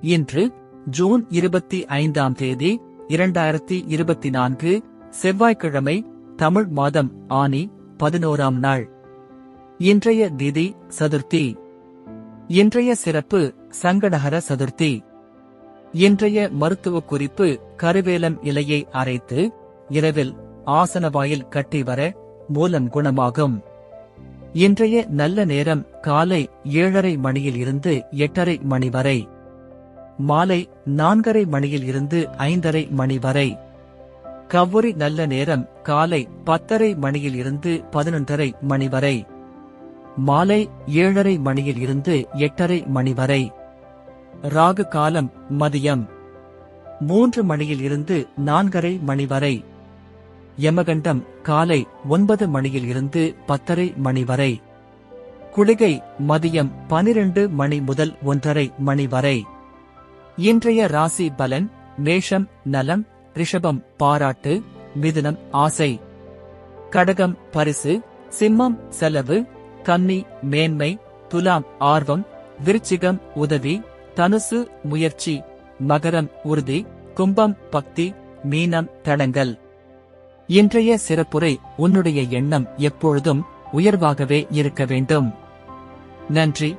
இன்று ஜூன் 25ஆம் தேதி 2024 செவ்வாய்க்கிழமை. தமிழ் மாதம் ஆனி 11ஆம் நாள். இன்றைய திதி சதுர்த்தி. இன்றைய சிறப்பு சங்கடஹர சதுர்த்தி. இன்றைய மருத்துவ குறிப்பு கருவேலம் இலையை அரைத்து இரவில் ஆசனவாயில் கட்டி வர மூலம் குணமாகும். இன்றைய நல்ல நேரம் காலை 7:30 மணியில் இருந்து 8:30 மணி வரை, மாலை 4:30 மணியில் இருந்து 5:30 மணி வரை. கவ்வுரி நல்ல நேரம் காலை 10:30 மணியில் இருந்து 11:30 மணி வரை, மாலை 7:30 மணியில் இருந்து 8:30 மணி வரை. ராகு காலம் மதியம் 3 மணியில் இருந்து 4:30 மணி வரை. யமகண்டம் காலை 9 மணியில் இருந்து 10:30 மணி வரை. குளிகை மதியம் 12 மணி முதல் 1:30 மணி வரை. இன்றைய ராசி பலன்: மேஷம் நலம், ரிஷபம் பாராட்டு, மிதுனம் ஆசை, கடகம் பரிசு, சிம்மம் செலவு, கன்னி மேன்மை, துலாம் ஆர்வம், விருச்சிகம் உதவி, தனுசு முயற்சி, மகரம் உறுதி, கும்பம் பக்தி, மீனம் தடங்கல். இன்றைய சிறப்புரை: உன்னுடைய எண்ணம் எப்பொழுதும் உயர்வாகவே இருக்க வேண்டும். நன்றி.